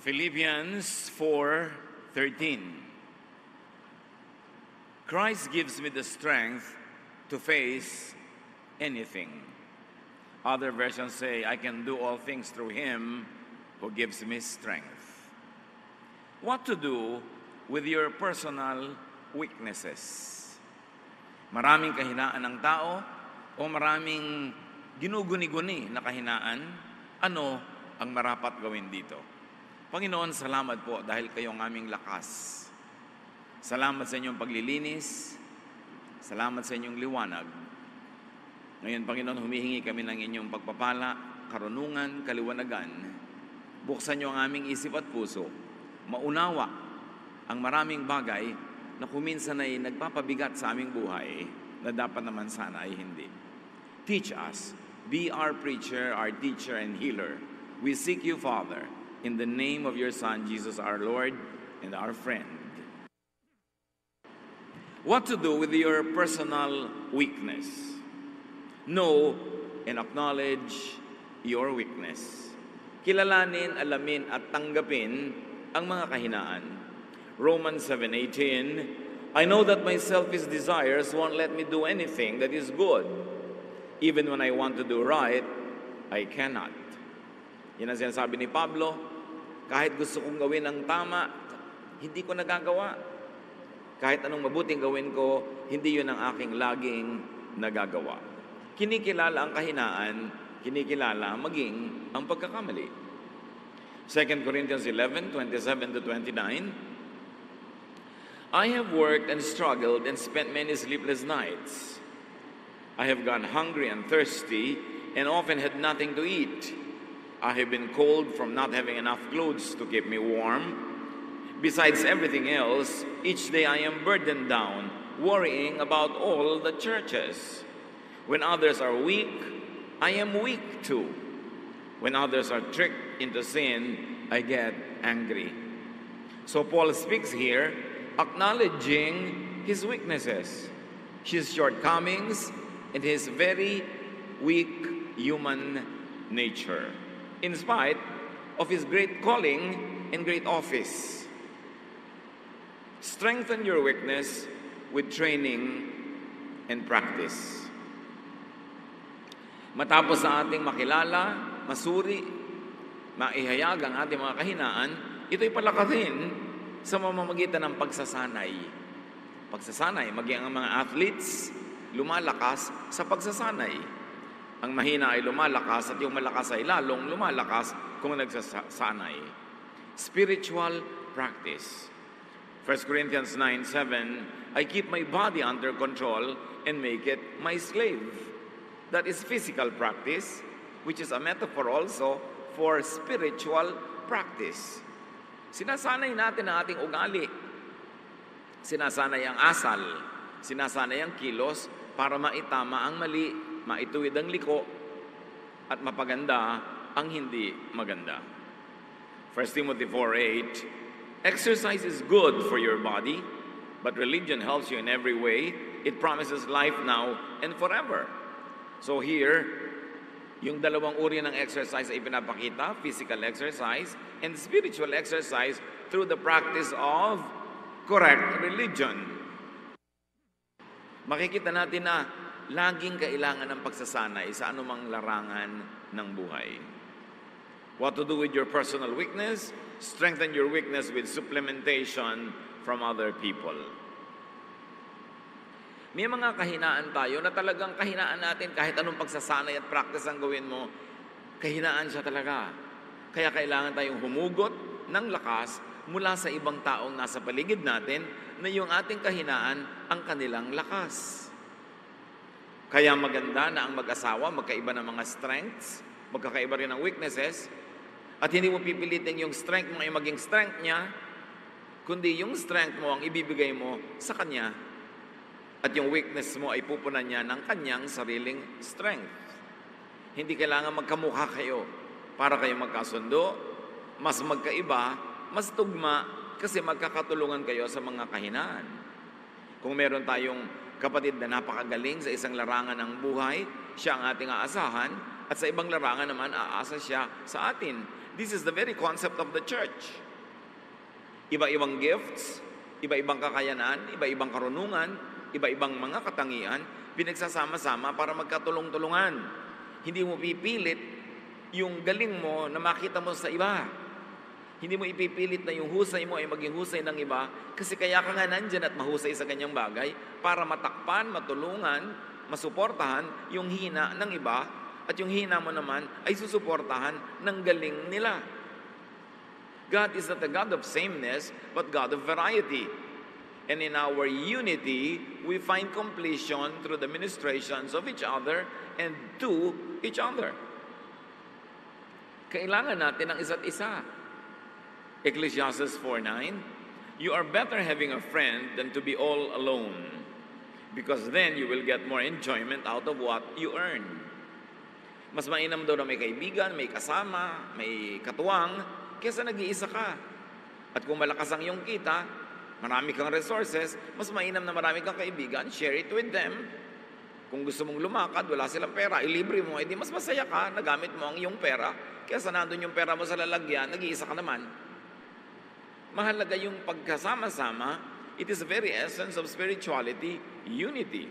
Philippians 4:13. Christ gives me the strength to face anything. Other versions say, I can do all things through Him who gives me strength. What to do with your personal weaknesses? Maraming kahinaan ng tao o maraming ginuguni-guni na kahinaan, ano ang marapat gawin dito? Panginoon, salamat po dahil kayo ang aming lakas. Salamat sa inyong paglilinis. Salamat sa inyong liwanag. Ngayon, Panginoon, humihingi kami ng inyong pagpapala, karunungan, kaliwanagan. Buksan niyo ang aming isip at puso. Maunawa ang maraming bagay na kuminsan ay nagpapabigat sa aming buhay na dapat naman sana ay hindi. Teach us. Be our preacher, our teacher, and healer. We seek you, Father, in the name of your Son, Jesus our Lord and our friend. What to do with your personal weakness? Know and acknowledge your weakness. Kilalanin, alamin, at tanggapin ang mga kahinaan. Romans 7:18, I know that my selfish desires won't let me do anything that is good. Even when I want to do right, I cannot. Yan ang sinasabi ni Pablo, kahit gusto kong gawin ang tama, hindi ko nagagawa. Kahit anong mabuting gawin ko, hindi yun ang aking laging nagagawa. Kinikilala ang kahinaan, kinikilala maging ang pagkakamali. 2 Corinthians 11:27-29, I have worked and struggled and spent many sleepless nights. I have gone hungry and thirsty and often had nothing to eat. I have been cold from not having enough clothes to keep me warm. Besides everything else, each day I am burdened down, worrying about all the churches. When others are weak, I am weak too. When others are tricked into sin, I get angry. So Paul speaks here, acknowledging his weaknesses, his shortcomings, and his very weak human nature, in spite of his great calling and great office. Strengthen your weakness with training and practice. Matapos sa ating makilala, masuri, maihayag ang ating mga kahinaan, ito'y palakasin sa mamamagitan ng pagsasanay. Pagsasanay, maging ang mga athletes, lumalakas sa pagsasanay. Ang mahina ay lumalakas at yung malakas ay lalong lumalakas kung nagsasanay. Spiritual practice. 1 Corinthians 9:7, I keep my body under control and make it my slave. That is physical practice, which is a metaphor also for spiritual practice. Sinasanay natin ang ating ugali. Sinasanay ang asal. Sinasanay ang kilos para maitama ang mali, maituwid ang liko, at mapaganda ang hindi maganda. 1 Timothy 4:8, exercise is good for your body, but religion helps you in every way. It promises life now and forever. So here, yung dalawang uri ng exercise ay pinapakita, physical exercise and spiritual exercise through the practice of correct religion. Makikita natin na laging kailangan ng pagsasanay sa anumang larangan ng buhay. What to do with your personal weakness? Strengthen your weakness with supplementation from other people. May mga kahinaan tayo na talagang kahinaan natin kahit anong pagsasanay at practice ang gawin mo, kahinaan siya talaga. Kaya kailangan tayong humugot ng lakas mula sa ibang taong nasa paligid natin na yung ating kahinaan ang kanilang lakas. Kaya maganda na ang mag-asawa, magkaiba ng mga strengths, magkakaiba rin ng weaknesses, at hindi mo pipilitin yung strength mo ay maging strength niya, kundi yung strength mo ang ibibigay mo sa kanya, at yung weakness mo ay pupunan niya ng kanyang sariling strength. Hindi kailangan magkamukha kayo para kayo magkasundo, mas magkaiba, mas tugma, kasi magkakatulungan kayo sa mga kahinaan. Kung meron tayong kapatid na napakagaling sa isang larangan ng buhay, siya ang ating aasahan, at sa ibang larangan naman aasa siya sa atin. This is the very concept of the church. Iba-ibang gifts, iba-ibang kakayanan, iba-ibang karunungan, iba-ibang mga katangian, pinagsasama-sama para magkatulong-tulungan. Hindi mo pipilit yung galing mo na makita mo sa iba. Hindi mo ipipilit na yung husay mo ay maging husay ng iba kasi kaya ka nga nandyan at mahusay sa kanyang bagay para matakpan, matulungan, masuportahan yung hina ng iba at yung hina mo naman ay susuportahan ng galing nila. God is not a God of sameness but God of variety. And in our unity, we find completion through the ministrations of each other and to each other. Kailangan natin ang isa't isa. Ecclesiastes 4:9, you are better having a friend than to be all alone, because then you will get more enjoyment out of what you earn. Mas mainam daw na may kaibigan, may kasama, may katuwang, kaysa nag-iisa ka. At kung malakas ang iyong kita, marami kang resources, mas mainam na marami kang kaibigan, share it with them. Kung gusto mong lumakad, wala silang pera, ilibre mo, edi mas masaya ka, nagamit mo ang iyong pera, kaysa nandun yung pera mo sa lalagyan, nag-iisa ka naman. Mahalaga yung pagkasama-sama. It is the very essence of spirituality, unity.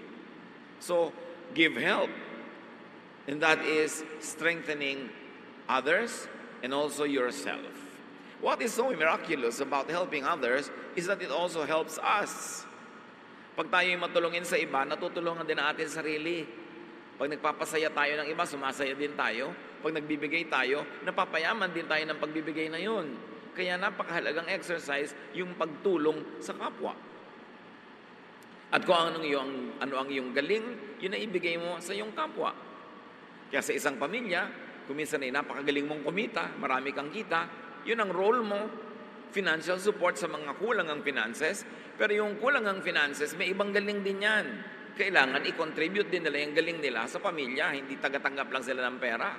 So, give help. And that is strengthening others and also yourself. What is so miraculous about helping others is that it also helps us. Pag tayo'y matulungin sa iba, natutulungan din natin sarili. Pag nagpapasaya tayo ng iba, sumasaya din tayo. Pag nagbibigay tayo, napapayaman din tayo ng pagbibigay na yun. Kaya napakahalagang exercise yung pagtulong sa kapwa. At kung ano ang iyong galing, yun na ibigay mo sa iyong kapwa. Kaya sa isang pamilya, kung minsan ay napakagaling mong kumita, marami kang kita, yun ang role mo, financial support sa mga kulang ang finances, pero yung kulang ang finances, may ibang galing din yan. Kailangan i-contribute din nila yung galing nila sa pamilya, hindi tagatanggap lang sila ng pera.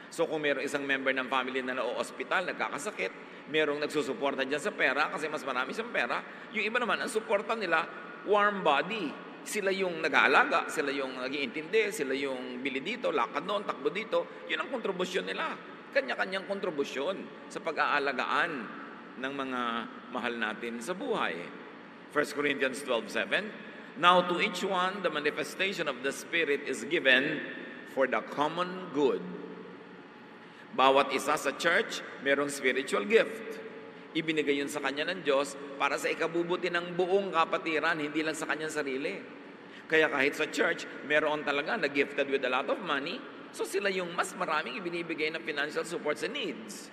So kung mayroong isang member ng family na na-hospital, nagkakasakit, mayroong nagsusuporta dyan sa pera kasi mas marami siyang pera, yung iba naman, ang suporta nila, warm body. Sila yung nag-aalaga, sila yung nag-iintindi, sila yung bili dito, lakad doon, takbo dito. Yun ang kontribusyon nila. Kanya-kanyang kontribusyon sa pag-aalagaan ng mga mahal natin sa buhay. 1 Corinthians 12:7, now to each one, the manifestation of the Spirit is given for the common good. Bawat isa sa church, merong spiritual gift. Ibinigay yun sa kanya ng Diyos para sa ikabubuti ng buong kapatiran, hindi lang sa kanyang sarili. Kaya kahit sa church, meron talaga na gifted with a lot of money, so sila yung mas maraming ibinibigay na financial support sa needs.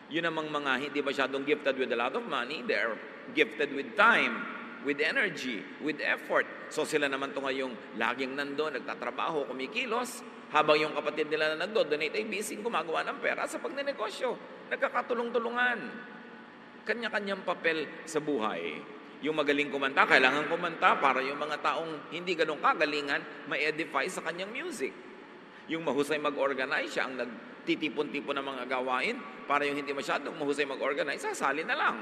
Yun namang mga hindi masyadong gifted with a lot of money, they're gifted with time, with energy, with effort. So sila naman to ngayong laging nandun, nagtatrabaho, kumikilos, habang yung kapatid nila na nagdo-donate ay busy gumagawa ng pera sa pagnenegosyo. Nagkakatulong-tulungan. Kanya-kanyang papel sa buhay. Yung magaling kumanta, kailangan kumanta para yung mga taong hindi ganun kagalingan, ma-edify sa kanyang music. Yung mahusay mag-organize, siya ang nagtitipon-tipon ng mga gawain, para yung hindi masyadong mahusay mag-organize, sasali na lang.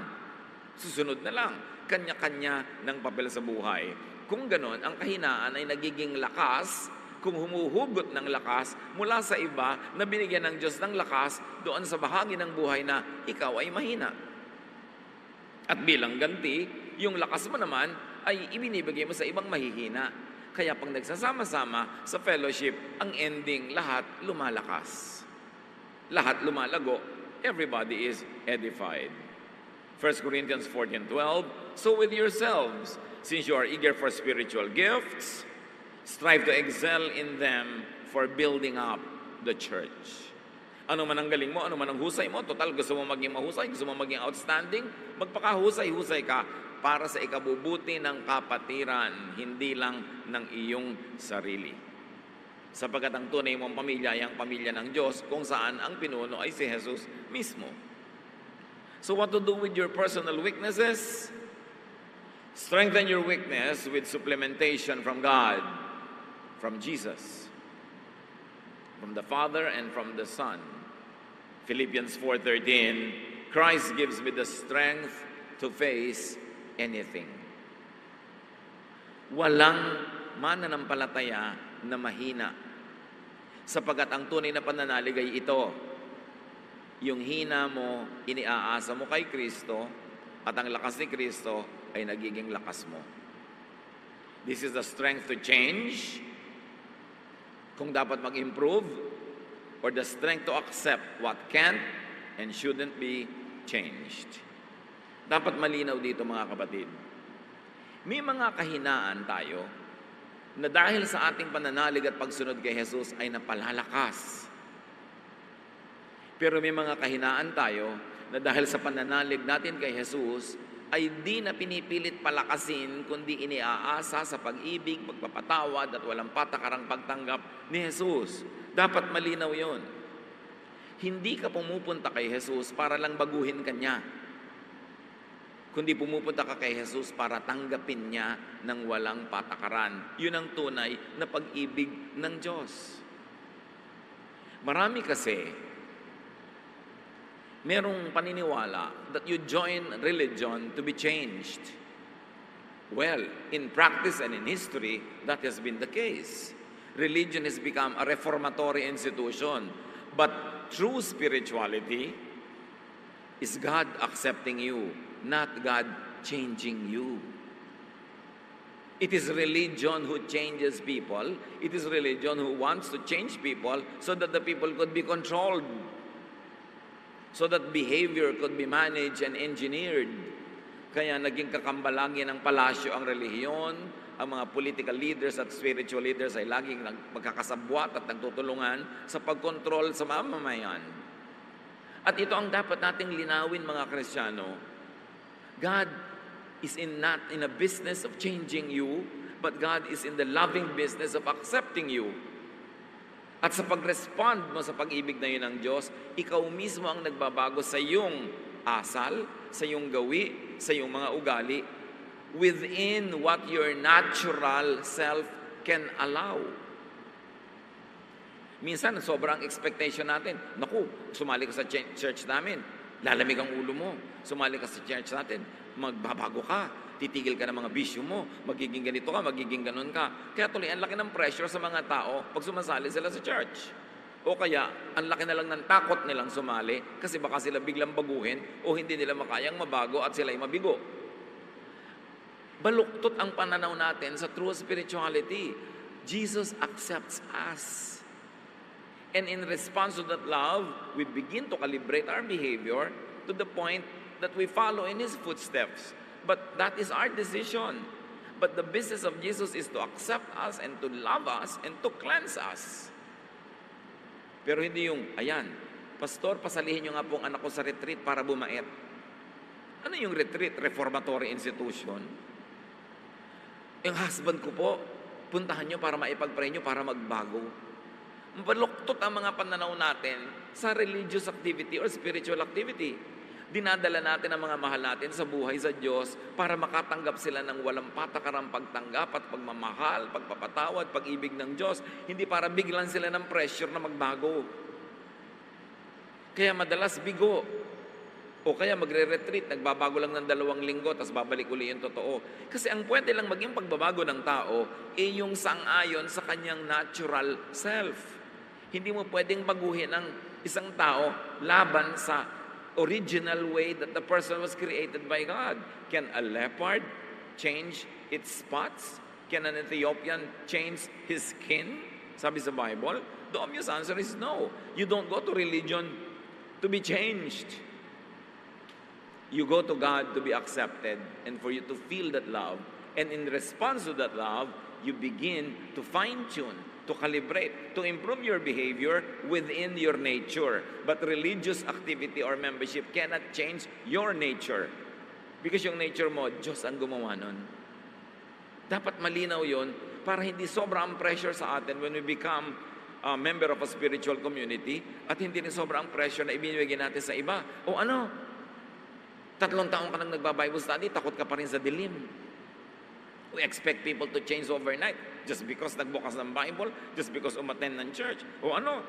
Susunod na lang. Kanya-kanya ng papel sa buhay. Kung ganun, ang kahinaan ay nagiging lakas kung humuhugot ng lakas mula sa iba na binigyan ng Diyos ng lakas doon sa bahagi ng buhay na ikaw ay mahina. At bilang ganti, yung lakas mo naman ay ibinibigay mo sa ibang mahihina. Kaya pag nagsasama-sama sa fellowship, ang ending, lahat lumalakas. Lahat lumalago. Everybody is edified. 1 Corinthians 14:12, so with yourselves, since you are eager for spiritual gifts, strive to excel in them for building up the church. Ano man ang galing mo, ano man ang husay mo, total gusto mo maging mahusay, gusto mo maging outstanding, magpakahusay-husay ka para sa ikabubuti ng kapatiran, hindi lang ng iyong sarili. Sapagkat ang tunay mong pamilya ay ang pamilya ng Diyos kung saan ang pinuno ay si Jesus mismo. So what to do with your personal weaknesses? Strengthen your weakness with supplementation from God, from Jesus, from the Father and from the Son. Philippians 4:13, Christ gives me the strength to face anything. Walang mananampalataya na mahina, sapagkat ang tunay na pananalig ay ito. Yung hina mo, iniaasa mo kay Kristo, at ang lakas ni Kristo ay nagiging lakas mo. This is the strength to change, kung dapat mag-improve, or the strength to accept what can't and shouldn't be changed. Dapat malinaw dito, mga kapatid. May mga kahinaan tayo na dahil sa ating pananalig at pagsunod kay Jesus ay napalalakas. Pero may mga kahinaan tayo na dahil sa pananalig natin kay Jesus ay di na pinipilit palakasin, kundi iniaasa sa pag-ibig, pagpapatawad at walang patakarang pagtanggap ni Jesus. Dapat malinaw yon. Hindi ka pumupunta kay Jesus para lang baguhin ka niya, kundi pumupunta ka kay Jesus para tanggapin niya ng walang patakaran. Yun ang tunay na pag-ibig ng Diyos. Marami kasi merong paniniwala that you join religion to be changed. Well, in practice and in history, that has been the case. Religion has become a reformatory institution. But true spirituality is God accepting you, not God changing you. It is religion who changes people. It is religion who wants to change people so that the people could be controlled, so that behavior could be managed and engineered. Kaya naging kakambalagi ng palasyo ang relihiyon, ang mga political leaders at spiritual leaders ay laging magkakasabwat at nagtutulungan sa pagkontrol sa mamamayan. At ito ang dapat nating linawin, mga Kristiyano. God is not in a business of changing you, but God is in the loving business of accepting you. At sa pag-respond mo sa pag-ibig na yun ng Diyos, ikaw mismo ang nagbabago sa iyong asal, sa iyong gawi, sa iyong mga ugali, within what your natural self can allow. Minsan, sobrang expectation natin. Naku, sumali ka sa church namin, lalamig ang ulo mo. Sumali ka sa church natin, magbabago ka. Titigil ka ng mga bisyo mo, magiging ganito ka, magiging ganun ka. Kaya tuloy, ang laki ng pressure sa mga tao pag sumasali sila sa church. O kaya, ang laki na lang ng takot nilang sumali kasi baka sila biglang baguhin o hindi nila makayang mabago at sila'y mabigo. Baluktot ang pananaw natin sa true spirituality. Jesus accepts us. And in response to that love, we begin to calibrate our behavior to the point that we follow in His footsteps. But that is our decision. But the business of Jesus is to accept us and to love us and to cleanse us. Pero hindi yung, ayan, Pastor, pasalihin nyo nga pong anak ko sa retreat para bumait. Ano yung retreat? Reformatory institution. Yung husband ko po, puntahan nyo para maipag-pray nyo para magbago. Baluktot ang mga pananaw natin sa religious activity or spiritual activity. Dinadala natin ang mga mahal natin sa buhay sa Diyos para makatanggap sila ng walang patakarang pagtanggap at pagmamahal, pagpapatawad, pag-ibig ng Diyos. Hindi para biglan sila ng pressure na magbago. Kaya madalas bigo. O kaya magre-retreat, nagbabago lang ng 2 linggo, tapos babalik uli yung totoo. Kasi ang pwede lang maging pagbabago ng tao, yung sang-ayon sa kanyang natural self. Hindi mo pwedeng baguhin ang isang tao laban sa original way that the person was created by God. Can a leopard change its spots? Can an Ethiopian change his skin? Sabi sa Bible, the obvious answer is no. You don't go to religion to be changed. You go to God to be accepted and for you to feel that love. And in response to that love, you begin to fine-tune, to calibrate, to improve your behavior within your nature. But religious activity or membership cannot change your nature. Because yung nature mo, Diyos ang gumawa nun. Dapat malinaw yun para hindi sobrang pressure sa atin when we become a member of a spiritual community at hindi rin sobrang pressure na ibinibigay natin sa iba. O ano? 3 taon ka nang nagba-Bible study, takot ka pa rin sa dilim. We expect people to change overnight just because nagbukas ng Bible, just because umattend ng church. O ano?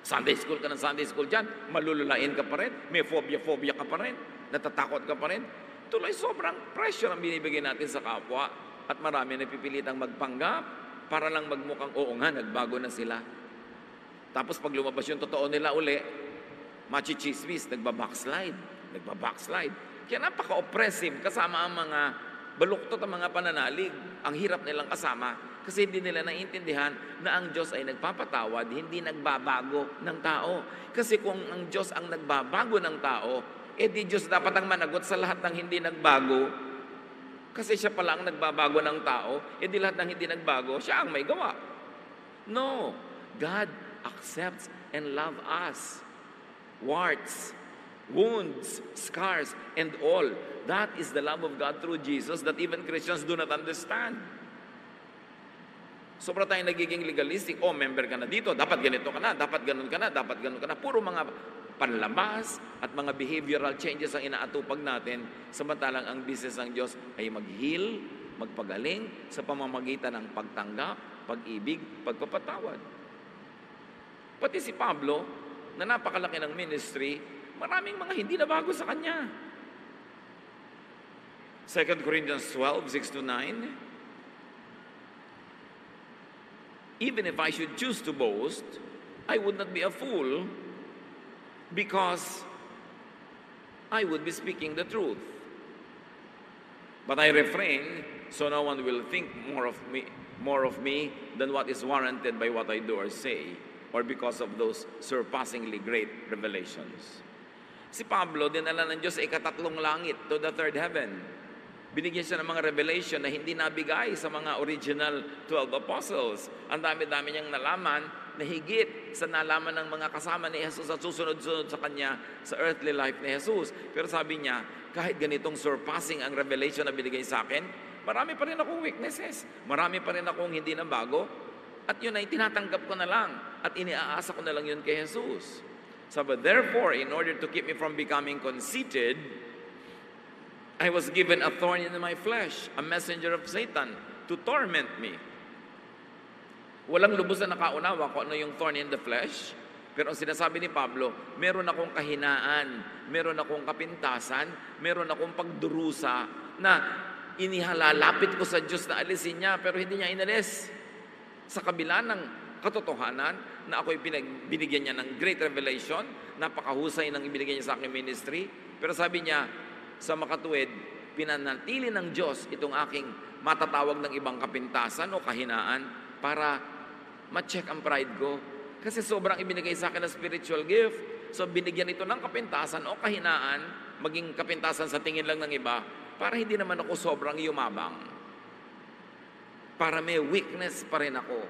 Sunday school ka ng Sunday school dyan, malululain ka pa rin, may phobia ka pa rin, natatakot ka pa rin. Tuloy sobrang pressure ang binibigay natin sa kapwa at marami napipilitang magpanggap para lang magmukhang oo nga, nagbago na sila. Tapos pag lumabas yung totoo nila uli, Machichismis, nagbabackslide. Kaya napaka-oppressive kasama ang mga baluktot ang mga pananalig. Ang hirap nilang kasama kasi hindi nila naiintindihan na ang Diyos ay nagpapatawad, hindi nagbabago ng tao. Kasi kung ang Diyos ang nagbabago ng tao, di Diyos dapat ang managot sa lahat ng hindi nagbago. Kasi siya pala ang nagbabago ng tao, di lahat ng hindi nagbago, siya ang may gawa. No, God accepts and loves us. Warts, wounds, scars, and all. That is the love of God through Jesus that even Christians do not understand. Sobra tayong nagiging legalistic. Member ka na dito, dapat ganito ka na, dapat ganun ka na, dapat ganun ka na. Puro mga panlabas at mga behavioral changes ang inaatupag natin, samantalang ang business ng Diyos ay mag-heal, magpagaling sa pamamagitan ng pagtanggap, pag-ibig, pagpapatawad. Pati si Pablo, na napakalaki ng ministry, maraming mga hindi na bago sa kanya. 2 Corinthians 12, 6-9. Even if I should choose to boast, I would not be a fool because I would be speaking the truth. But I refrain so no one will think more of me than what is warranted by what I do or say, or because of those surpassingly great revelations. Si Pablo, dinala ng Diyos sa ikatatlong langit, to the third heaven. Binigyan siya ng mga revelation na hindi nabigay sa mga original 12 apostles. Ang dami-dami niyang nalaman na higit sa nalaman ng mga kasama ni Jesus at susunod-sunod sa kanya sa earthly life ni Jesus. Pero sabi niya, kahit ganitong surpassing ang revelation na binigay sa akin, marami pa rin akong weaknesses. Marami pa rin akong hindi na bago. At yun ay tinatanggap ko na lang at iniaasa ko na lang yun kay Jesus. So, but therefore, in order to keep me from becoming conceited, I was given a thorn in my flesh, a messenger of Satan, to torment me. Walang lubos na nakaunawa kung ano yung thorn in the flesh. Pero ang sinasabi ni Pablo, meron akong kahinaan, meron akong kapintasan, meron akong pagdurusa na inihalalapit ko sa Diyos na alisin niya, pero hindi niya inalis. Sa kabila ng katotohanan na ako'y binigyan niya ng great revelation, napakahusay ng ibinigay niya sa aking ministry, pero sabi niya, sa makatuwid, pinanatili ng Diyos itong aking matatawag ng ibang kapintasan o kahinaan para ma-check ang pride ko. Kasi sobrang ibinigay sa akin na spiritual gift. So binigyan ito ng kapintasan o kahinaan, maging kapintasan sa tingin lang ng iba, para hindi naman ako sobrang yumabang. Para may weakness pa rin ako.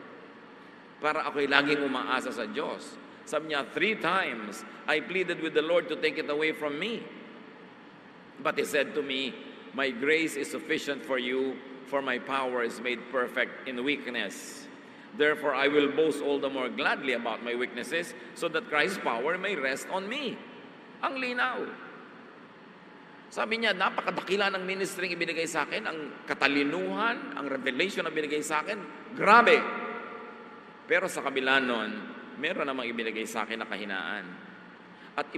Para ako'y laging umaasa sa Diyos. Sabi niya, 3 times, I pleaded with the Lord to take it away from me. But He said to me, my grace is sufficient for you, for my power is made perfect in weakness. Therefore, I will boast all the more gladly about my weaknesses, so that Christ's power may rest on me. Ang linaw. Sabi niya, napakadakila ng ministry ibinigay sa akin, ang katalinuhan, ang revelation na binigay sa akin, grabe. Pero sa kabila nun, meron namang ibinigay sa akin na kahinaan. At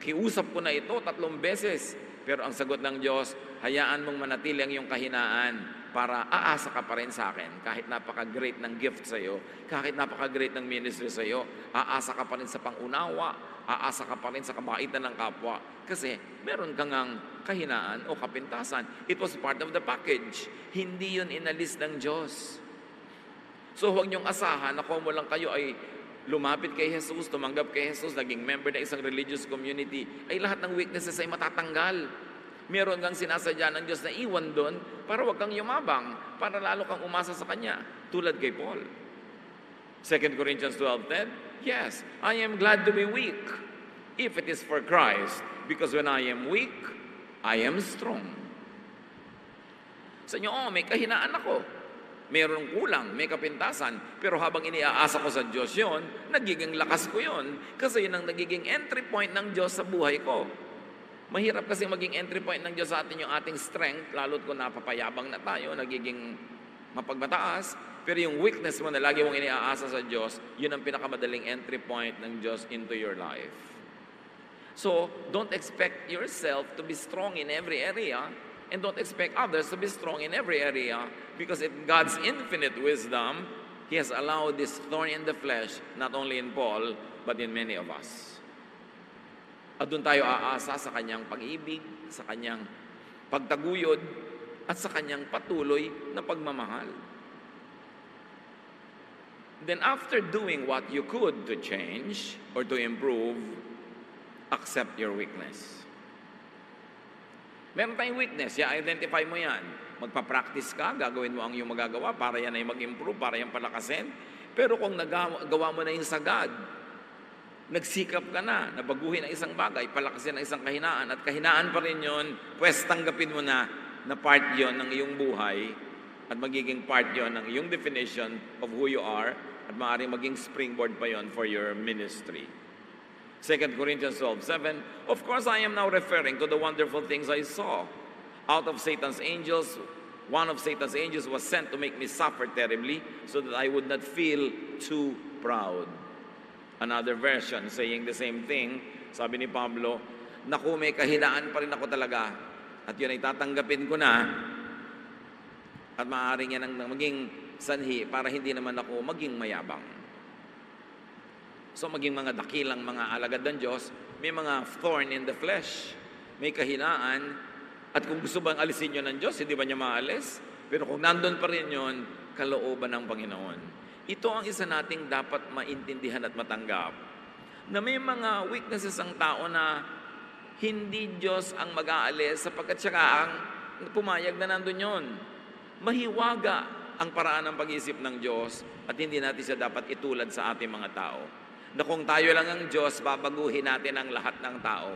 kiusap ko na ito 3 beses. Pero ang sagot ng Diyos, hayaan mong manatili ang iyong kahinaan para aasa ka pa rin sa akin. Kahit napaka-great ng gift sa iyo, kahit napaka-great ng ministry sa iyo, aasa ka pa rin sa pangunawa, aasa ka pa rin sa kabaitan ng kapwa. Kasi meron kang kahinaan o kapintasan. It was part of the package. Hindi yun inalis ng Diyos. So huwag niyong asahan na kung mo lang kayo ay lumapit kay Jesus, tumanggap kay Jesus, naging member ng isang religious community, ay lahat ng weaknesses ay matatanggal. Meron kang sinasadya ng Diyos na iwan doon para wag kang yumabang, para lalo kang umasa sa Kanya, tulad kay Paul. 2 Corinthians 12:10, yes, I am glad to be weak, if it is for Christ, because when I am weak, I am strong. Sa inyo, may kahinaan ako. Mayroong kulang, may kapintasan, pero habang iniaasa ko sa Diyos yon, nagiging lakas ko yon. Kasi yun ang nagiging entry point ng Diyos sa buhay ko. Mahirap kasi maging entry point ng Diyos sa atin yung ating strength, lalo't kung napapayabang na tayo, nagiging mapagmataas. Pero yung weakness mo na lagi mong iniaasa sa Diyos, yun ang pinakamadaling entry point ng Diyos into your life. So, don't expect yourself to be strong in every area, and don't expect others to be strong in every area, because in God's infinite wisdom, He has allowed this thorn in the flesh, not only in Paul, but in many of us. At doon tayo aasa sa kanyang pag-ibig, sa kanyang pagtaguyod, at sa kanyang patuloy na pagmamahal. Then after doing what you could to change or to improve, accept your weakness. Meron tayong weakness, i-identify mo yan. Magpa-practice ka, gagawin mo ang iyong magagawa para yan ay mag-improve, para yan palakasin. Pero kung nagawa mo na yung sagad, nagsikap ka na baguhin ang isang bagay, palakasin ang isang kahinaan, at kahinaan pa rin yun, pues tanggapin mo na part yon ng iyong buhay, at magiging part yon ng iyong definition of who you are, at maaaring maging springboard pa yon for your ministry. 2 Corinthians 12:7, of course I am now referring to the wonderful things I saw. Out of Satan's angels, one of Satan's angels was sent to make me suffer terribly so that I would not feel too proud. Another version saying the same thing, sabi ni Pablo, naku, may kahinaan pa rin ako talaga, at yun ay tatanggapin ko na, at maaaring yan ang maging sanhi para hindi naman ako maging mayabang. So maging mga dakilang mga alagad ng Diyos, may mga thorn in the flesh, may kahinaan, at kung gusto bang alisin nyo ng Diyos, hindi ba niya maalis? Pero kung nandun pa rin yun, kalooban ng Panginoon. Ito ang isa nating dapat maintindihan at matanggap, na may mga weaknesses ang tao na hindi Diyos ang mag-aalis sapagkat siya ang pumayag na nandun yun. Mahiwaga ang paraan ng pag-iisip ng Diyos at hindi natin siya dapat itulad sa ating mga tao. Na kung tayo lang ang Diyos, babaguhin natin ang lahat ng tao.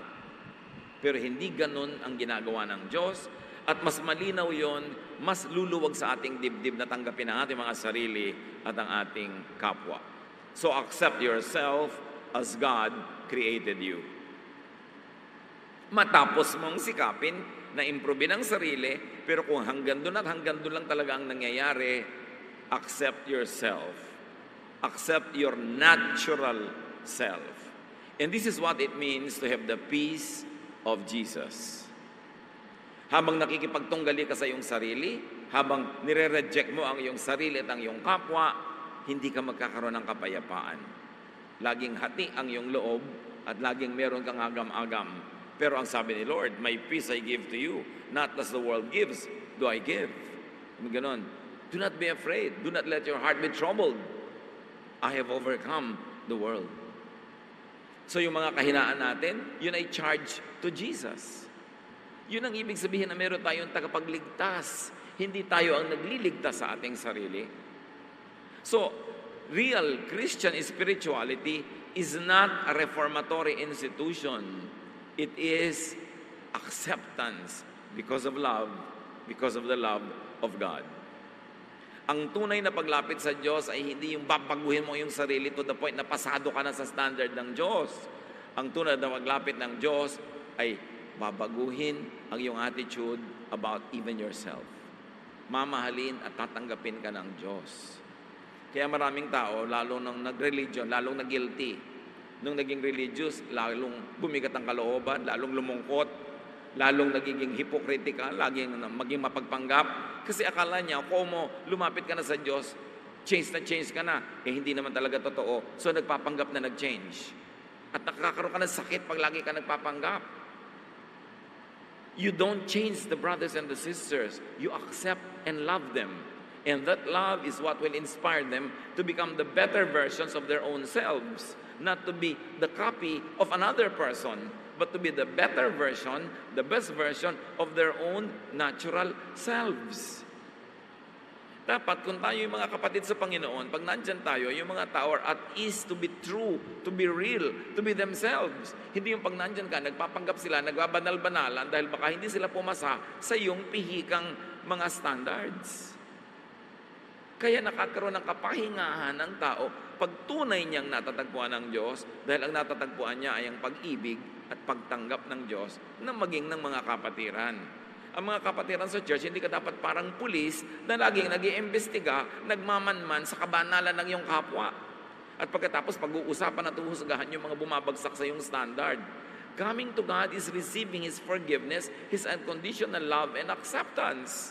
Pero hindi ganun ang ginagawa ng Diyos. At mas malinaw yon, mas luluwag sa ating dibdib na tanggapin ang ating mga sarili at ang ating kapwa. So accept yourself as God created you. Matapos mong sikapin na improvein ang sarili, pero kung hanggang doon lang talaga ang nangyayari, accept yourself. Accept your natural self. And this is what it means to have the peace of Jesus. Habang nakikipagtunggali ka sa iyong sarili, habang nire-reject mo ang iyong sarili at ang iyong kapwa, hindi ka magkakaroon ng kapayapaan. Laging hati ang iyong loob at laging meron kang agam-agam. Pero ang sabi ni Lord, my peace I give to you, not as the world gives, do I give. Ganon. Do not be afraid. Do not let your heart be troubled. I have overcome the world. So yung mga kahinaan natin, yun ay charge to Jesus. Yun ang ibig sabihin na meron tayong tagapagligtas. Hindi tayo ang nagliligtas sa ating sarili. So, real Christian spirituality is not a reformatory institution. It is acceptance because of love, because of the love of God. Ang tunay na paglapit sa Diyos ay hindi yung babaguhin mo yung sarili to the point na pasado ka na sa standard ng Diyos. Ang tunay na paglapit ng Diyos ay babaguhin ang iyong attitude about even yourself. Mamahalin at tatanggapin ka ng Diyos. Kaya maraming tao, lalo nung nag-religion, lalong nag-guilty. Nung naging religious, lalong bumigat ang kalooban, lalong lumungkot, lalong nagiging hypocritical, laging maging mapagpanggap. Kasi akala niya, kung lumapit ka na sa Diyos, change ka na. Eh hindi naman talaga totoo. So nagpapanggap na nag-change. At nakakaroon ka ng sakit pag lagi ka nagpapanggap. You don't change the brothers and the sisters. You accept and love them. And that love is what will inspire them to become the better versions of their own selves. Not to be the copy of another person, but to be the better version, the best version of their own natural selves. Dapat kung tayo yung mga kapatid sa Panginoon, pag nandyan tayo, yung mga tao are at ease to be true, to be real, to be themselves. Hindi yung pag nandyan ka, nagpapanggap sila, nagbabanal-banalan dahil baka hindi sila pumasa sa iyong pihikang mga standards. Kaya nakakaroon ng kapahingahan ng tao pag tunay niyang natatagpuan ng Diyos dahil ang natatagpuan niya ay ang pag-ibig at pagtanggap ng Diyos na maging ng mga kapatiran. Ang mga kapatiran sa church, hindi ka dapat parang pulis na laging nag-iimbestiga, nagmamanman sa kabanalan ng iyong kapwa. At pagkatapos pag-uusapan at uhusgahan yung mga bumabagsak sa iyong standard. Coming to God is receiving His forgiveness, His unconditional love and acceptance.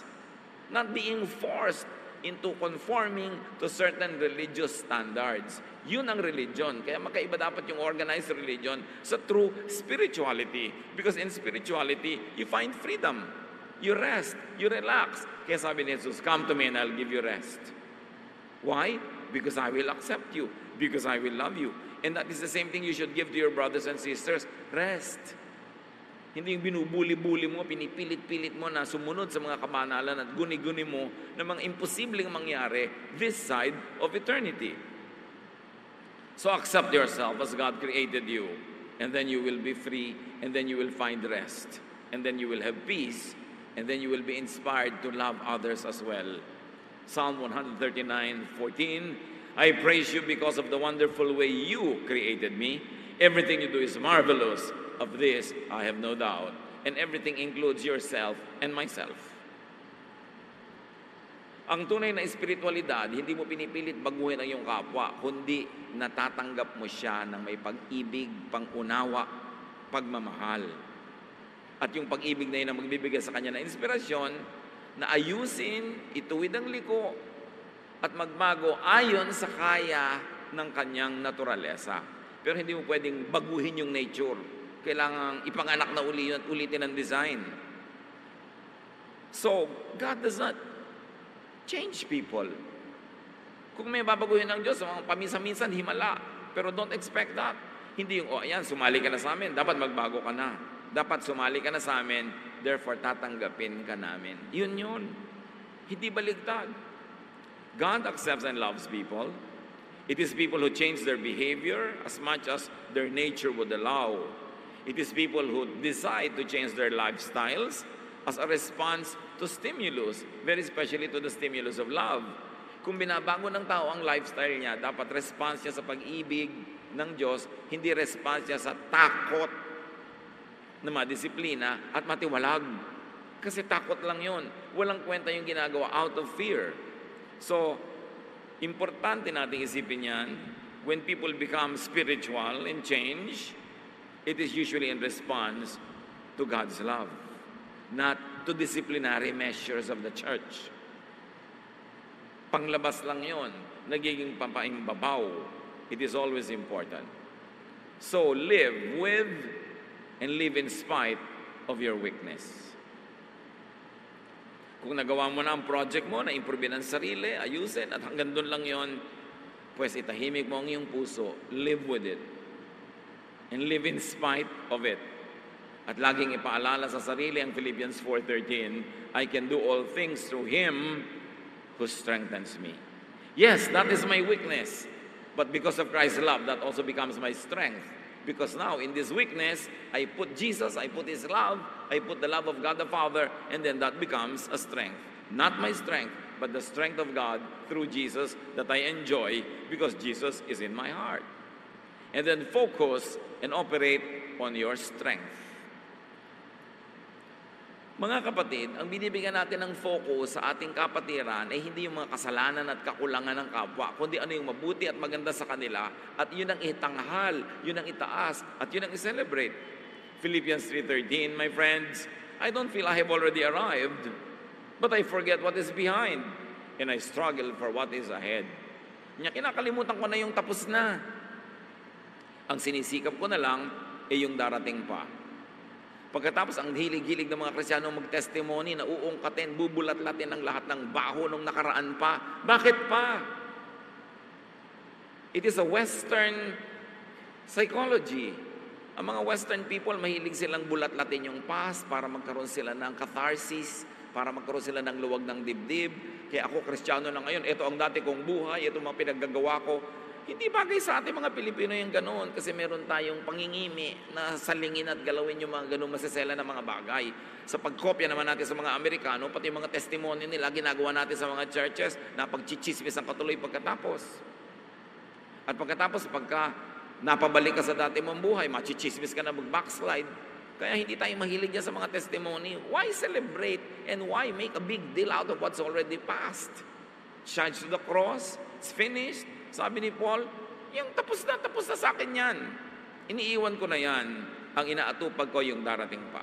Not being forced into conforming to certain religious standards. Yun ang religion. Kaya magkaiba dapat yung organized religion sa true spirituality. Because in spirituality, you find freedom. You rest. You relax. Kaya sabi ni Jesus, come to me and I'll give you rest. Why? Because I will accept you. Because I will love you. And that is the same thing you should give to your brothers and sisters. Rest. Hindi yung binubuli-buli mo, pinipilit-pilit mo na sumunod sa mga kabanalan at guni-guni mo na mga imposibleng mangyari this side of eternity. So accept yourself as God created you, and then you will be free, and then you will find rest, and then you will have peace, and then you will be inspired to love others as well. Psalm 139:14, I praise you because of the wonderful way you created me. Everything you do is marvelous. Of this, I have no doubt. And everything includes yourself and myself. Ang tunay na espiritualidad, hindi mo pinipilit baguhin ang iyong kapwa, kundi natatanggap mo siya ng may pag-ibig, pangunawa, pagmamahal. At yung pag-ibig na yun ang magbibigay sa kanya ng inspirasyon na ayusin, ituwid ang liko, at magbago ayon sa kaya ng kanyang naturalesa. Pero hindi mo pwedeng baguhin yung nature. Kailangang ipanganak na uli at ulitin ang design. So, God does not change people. Kung may babaguhin ng Diyos, mga paminsan-minsan, himala. Pero don't expect that. Hindi yung, ayan, sumali ka na sa amin, dapat magbago ka na. Dapat sumali ka na sa amin, therefore tatanggapin ka namin. Yun. Hindi baligtad. God accepts and loves people. It is people who change their behavior as much as their nature would allow. It is people who decide to change their lifestyles as a response to stimulus, very especially to the stimulus of love. Kung binabago ng tao ang lifestyle niya, dapat response niya sa pag-ibig ng Diyos, hindi response niya sa takot na madisiplina at matiwalag. Kasi takot lang yun. Walang kwenta yung ginagawa out of fear. So, importante nating isipin yan, when people become spiritual and change, it is usually in response to God's love, not to disciplinary measures of the church. Panglabas lang yon, nagiging pampaimbabaw. It is always important. So live with and live in spite of your weakness. Kung nagawa mo na ang project mo, na-improve ang sarili, ayusin, at hanggang doon lang yon, pues itahimik mo ang iyong puso, live with it. And live in spite of it. At laging ipaalala sa sarili ang Philippians 4:13, I can do all things through Him who strengthens me. Yes, that is my weakness. But because of Christ's love, that also becomes my strength. Because now, in this weakness, I put Jesus, I put His love, I put the love of God the Father, and then that becomes a strength. Not my strength, but the strength of God through Jesus that I enjoy because Jesus is in my heart. And then focus and operate on your strength. Mga kapatid, ang binibigyan natin ng focus sa ating kapatiran ay hindi yung mga kasalanan at kakulangan ng kapwa, kundi ano yung mabuti at maganda sa kanila, at yun ang itanghal, yun ang itaas, at yun ang i-celebrate. Philippians 3:13, my friends, I don't feel I have already arrived, but I forget what is behind, and I struggle for what is ahead. Kinakalimutan ko na yung tapos na. Ang sinisikap ko na lang ay yung darating pa. Pagkatapos ang hilig-hilig ng mga Kristiyano mag-testimony na uungkatin, bubulat-latin ang lahat ng baho nung nakaraan pa. Bakit pa? It is a Western psychology. Ang mga Western people, mahilig silang bulat-latin yung past para magkaroon sila ng catharsis, para magkaroon sila ng luwag ng dibdib. Kaya ako, Kristiyano na ngayon, ito ang dati kong buhay, ito mga pinaggagawa ko. Hindi bagay sa ating mga Pilipino yung ganoon kasi meron tayong pangingimi na salingin at galawin yung mga ganoong masasela na mga bagay. Sa pagkopya naman natin sa mga Amerikano, pati yung mga testimony nila, ginagawa natin sa mga churches na pagchichismis ang katuloy pagkatapos. At pagkatapos, pagka napabalik ka sa dati mong buhay, machichismis ka na mag-backslide. Kaya hindi tayo mahilig yan sa mga testimony. Why celebrate and why make a big deal out of what's already past? Charged to the cross, it's finished. Sabi ni Paul, yung tapos na sa akin yan. Iniiwan ko na yan. Ang inaatupag ko yung darating pa.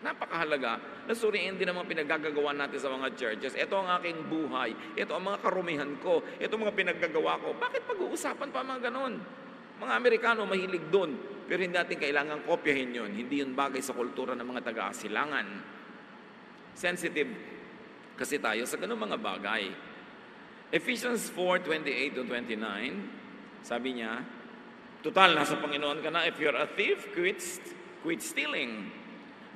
Napakahalaga na suriin din ang mga pinaggagawa natin sa mga churches. Ito ang aking buhay. Ito ang mga karumihan ko. Ito ang mga pinaggagawa ko. Bakit pag-uusapan pa mga ganon? Mga Amerikano mahilig doon. Pero hindi natin kailangang kopyahin yun. Hindi yun bagay sa kultura ng mga taga-asilangan. Sensitive kasi tayo sa ganung mga bagay. Ephesians 4:28-29, sabi niya, total, nasa Panginoon ka na. If you're a thief, quit stealing.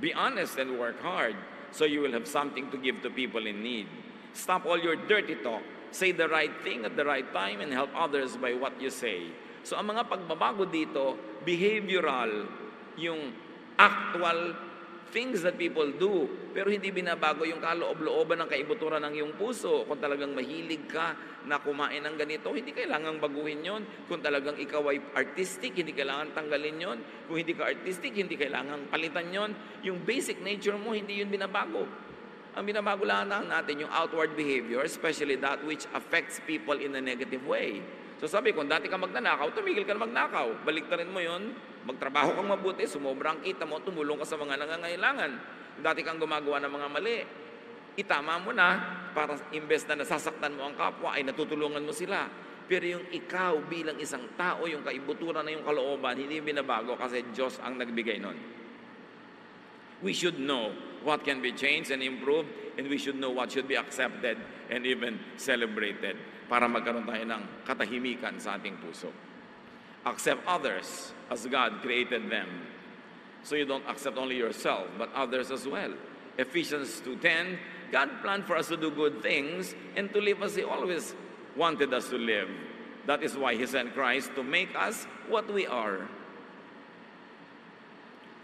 Be honest and work hard so you will have something to give to people in need. Stop all your dirty talk. Say the right thing at the right time and help others by what you say. So ang mga pagbabago dito, behavioral, yung actual things that people do, pero hindi binabago yung kaloob-looban ng kaibuturan ng iyong puso. Kung talagang mahilig ka na kumain ng ganito, hindi kailangang baguhin yon. Kung talagang ikaw ay artistic, hindi kailangan tanggalin yon. Kung hindi ka artistic, hindi kailangang palitan yon. Yung basic nature mo, hindi yun binabago. Ang binabago lang natin yung outward behavior, especially that which affects people in a negative way. So sabi, kung dati ka magnanakaw, tumigil ka na magnakaw. Baliktarin mo yon, magtrabaho kang mabuti, sumobra ang kita mo, tumulong ka sa mga nangangailangan. Dati kang gumagawa ng mga mali, itama mo na para imbes na nasasaktan mo ang kapwa, ay natutulungan mo sila. Pero yung ikaw bilang isang tao, yung kaibuturan na yung kalooban, hindi binabago kasi Diyos ang nagbigay nun. We should know what can be changed and improved, and we should know what should be accepted and even celebrated para magkaroon tayo ng katahimikan sa ating puso. Accept others as God created them. So you don't accept only yourself, but others as well. Ephesians 2:10, God planned for us to do good things and to live as He always wanted us to live. That is why He sent Christ to make us what we are.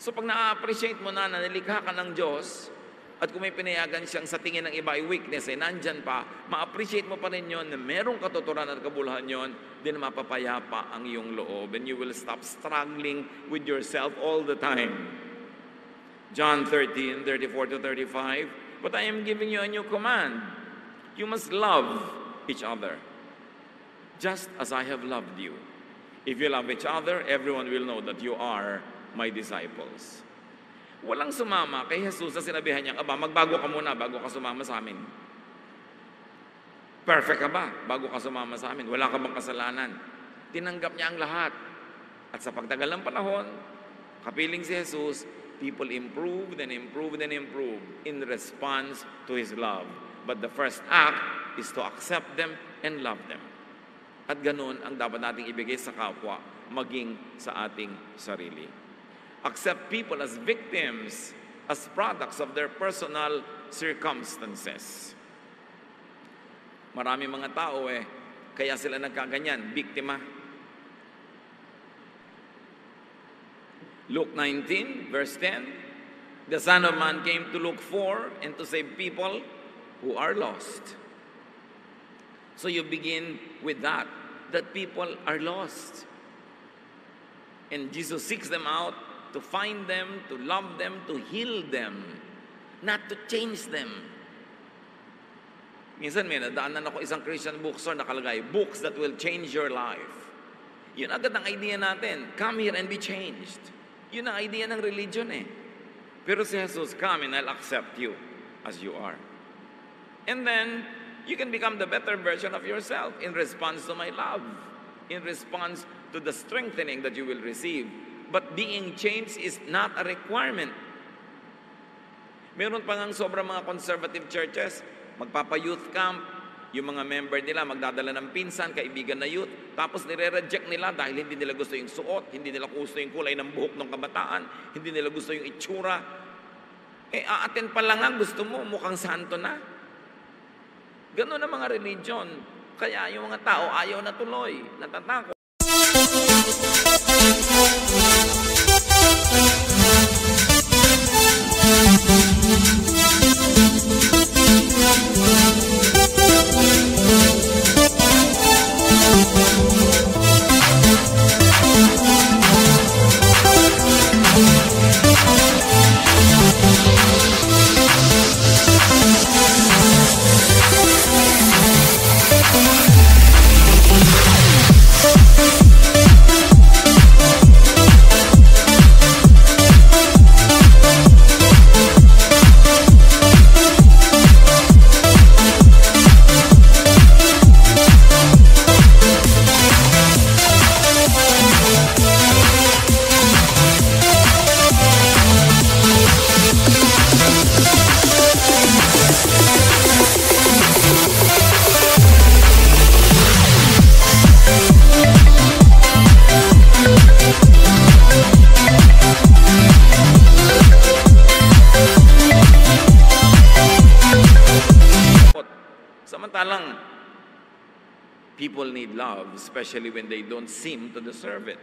So pag na-appreciate mo na nilikha ka ng Diyos, at kung may pinayagan siyang sa tingin ng iba ay weakness, ay nandyan pa, ma-appreciate mo pa rin yun na merong katuturan at kabuluhan yun, din mapapayapa ang iyong loob. And you will stop struggling with yourself all the time. John 13:34-35, but I am giving you a new command. You must love each other, just as I have loved you. If you love each other, everyone will know that you are my disciples. Walang sumama kay Jesus na sinabihan niya, aba, magbago ka muna bago ka sumama sa amin. Perfect ka ba bago ka sumama sa amin? Wala ka bang kasalanan? Tinanggap niya ang lahat. At sa pagtagal ng panahon, kapiling si Jesus, people improved and improved and improved in response to His love. But the first act is to accept them and love them. At ganun ang dapat nating ibigay sa kapwa, maging sa ating sarili. Accept people as victims, as products of their personal circumstances. Marami mga tao kaya sila nagkaganyan, biktima. Luke 19, verse 10, the Son of Man came to look for and to save people who are lost. So you begin with that people are lost. And Jesus seeks them out to find them, to love them, to heal them, not to change them. Minsan may nadaanan ako isang Christian bookstore nakalagay, books that will change your life. Yun agad ang idea natin, come here and be changed. Yun ang idea ng religion Pero si Jesus, come and I'll accept you as you are. And then, you can become the better version of yourself in response to my love, in response to the strengthening that you will receive. But being changed is not a requirement. Meron pa ngang sobrang mga conservative churches, magpapa-youth camp, yung mga member nila magdadala ng pinsan, kaibigan na youth, tapos nire-reject nila dahil hindi nila gusto yung suot, hindi nila gusto yung kulay ng buhok ng kabataan, hindi nila gusto yung itsura. Aaten pa lang ang gusto mo, mukhang santo na. Ganun ang mga religion. Kaya yung mga tao ayaw na tuloy, natatakot. Samantalang, people need love, especially when they don't seem to deserve it.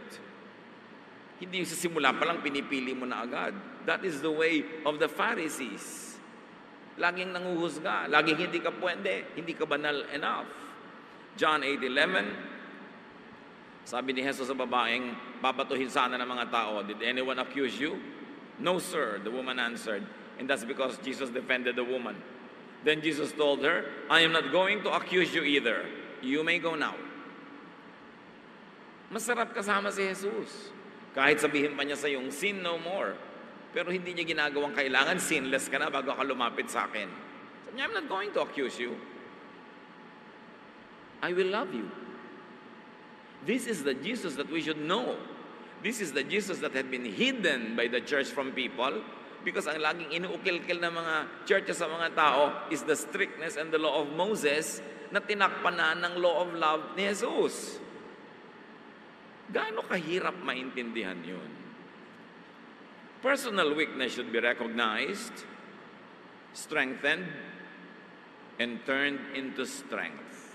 Hindi sa simula pa lang pinipili mo na agad. That is the way of the Pharisees. Laging nanguhusga, laging hindi ka pwede, hindi ka banal enough. John 8:11, sabi ni Jesus sa babaeng, babatuhin sana ng mga tao, "Did anyone accuse you?" "No, sir," the woman answered. And that's because Jesus defended the woman. Then Jesus told her, "I am not going to accuse you either. You may go now." Masarap kasama si Jesus. Kahit sabihin pa niya sa iyong, "Sin no more." Pero hindi niya ginagawang kailangan, sinless ka na bago ka lumapit sa akin. Sabi niya, "I'm not going to accuse you. I will love you." This is the Jesus that we should know. This is the Jesus that had been hidden by the church from people, because ang laging inuukil-kil ng mga churches sa mga tao is the strictness and the law of Moses na tinakpan na ng law of love ni Jesus. Gaano kahirap maintindihan yun? Personal weakness should be recognized, strengthened, and turned into strength.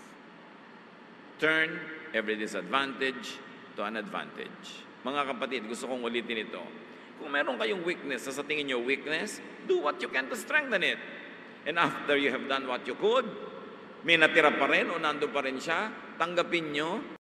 Turn every disadvantage to an advantage. Mga kapatid, gusto kong ulitin ito. Kung meron kayong weakness, sa tingin nyo weakness, do what you can to strengthen it. And after you have done what you could, may natira pa rin o nando pa rin siya, tanggapin nyo.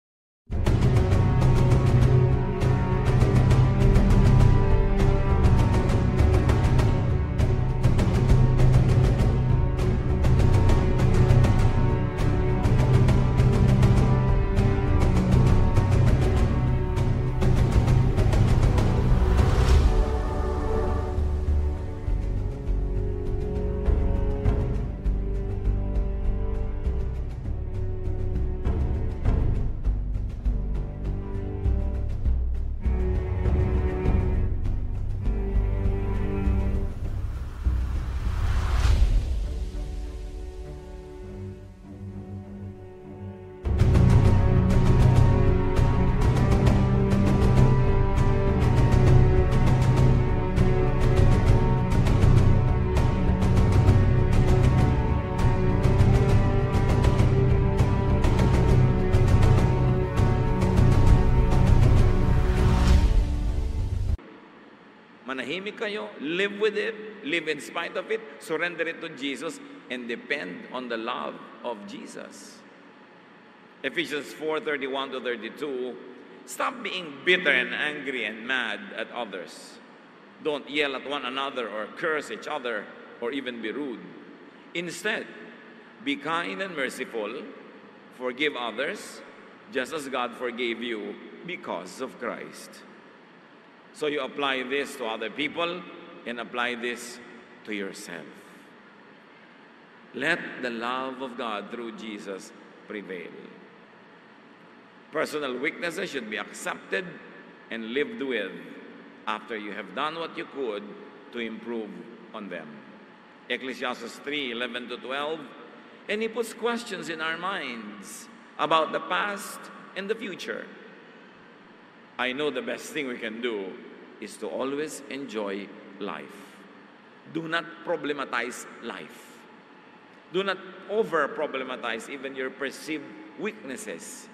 Manahimik kayo, live with it, live in spite of it, surrender it to Jesus, and depend on the love of Jesus. Ephesians 4:31-32, stop being bitter and angry and mad at others. Don't yell at one another or curse each other or even be rude. Instead, be kind and merciful, forgive others, just as God forgave you because of Christ. So you apply this to other people and apply this to yourself. Let the love of God through Jesus prevail. Personal weaknesses should be accepted and lived with after you have done what you could to improve on them. Ecclesiastes 3:11-12, and he puts questions in our minds about the past and the future. I know the best thing we can do is to always enjoy life. Do not problematize life. Do not over-problematize even your perceived weaknesses.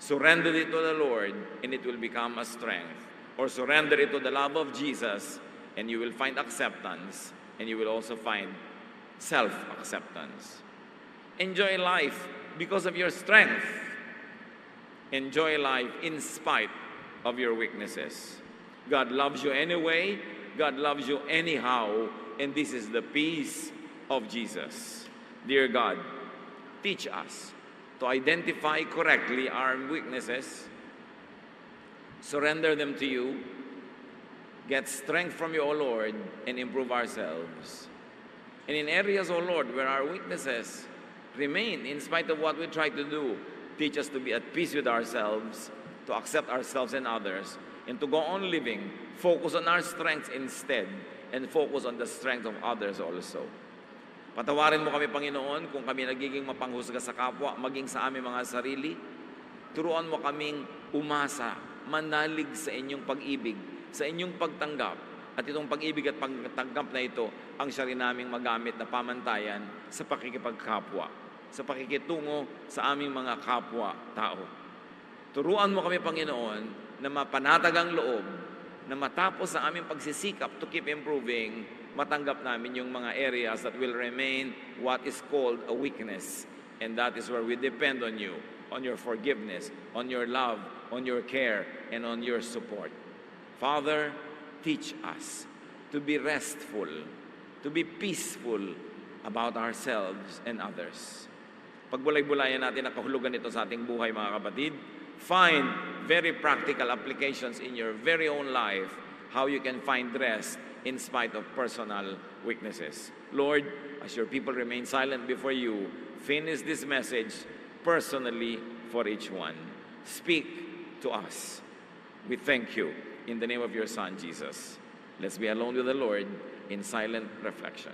Surrender it to the Lord and it will become a strength. Or surrender it to the love of Jesus and you will find acceptance and you will also find self-acceptance. Enjoy life because of your strength. Enjoy life in spite of your weaknesses. God loves you anyway. God loves you anyhow. And this is the peace of Jesus. Dear God, teach us to identify correctly our weaknesses, surrender them to you, get strength from you, O Lord, and improve ourselves. And in areas, O Lord, where our weaknesses remain in spite of what we try to do, teach us to be at peace with ourselves, to accept ourselves and others, and to go on living, focus on our strengths instead, and focus on the strength of others also. Patawarin mo kami, Panginoon, kung kami nagiging mapanghusga sa kapwa, maging sa aming mga sarili. Turuan mo kaming umasa, manalig sa inyong pag-ibig, sa inyong pagtanggap. At itong pag-ibig at pagtanggap na ito, ang siya rin naming magamit na pamantayan sa pakikipagkapwa. sa pakikitungo sa aming mga kapwa-tao. Turuan mo kami, Panginoon, na mapanatag ang loob, na matapos ang aming pagsisikap to keep improving, matanggap namin yung mga areas that will remain what is called a weakness. And that is where we depend on you, on your forgiveness, on your love, on your care, and on your support. Father, teach us to be restful, to be peaceful about ourselves and others. Pagbulay-bulayan natin ang kahulugan nito sa ating buhay, mga kapatid. Find very practical applications in your very own life, how you can find rest in spite of personal weaknesses. Lord, as your people remain silent before you, finish this message personally for each one. Speak to us. We thank you in the name of your Son, Jesus. Let's be alone with the Lord in silent reflection.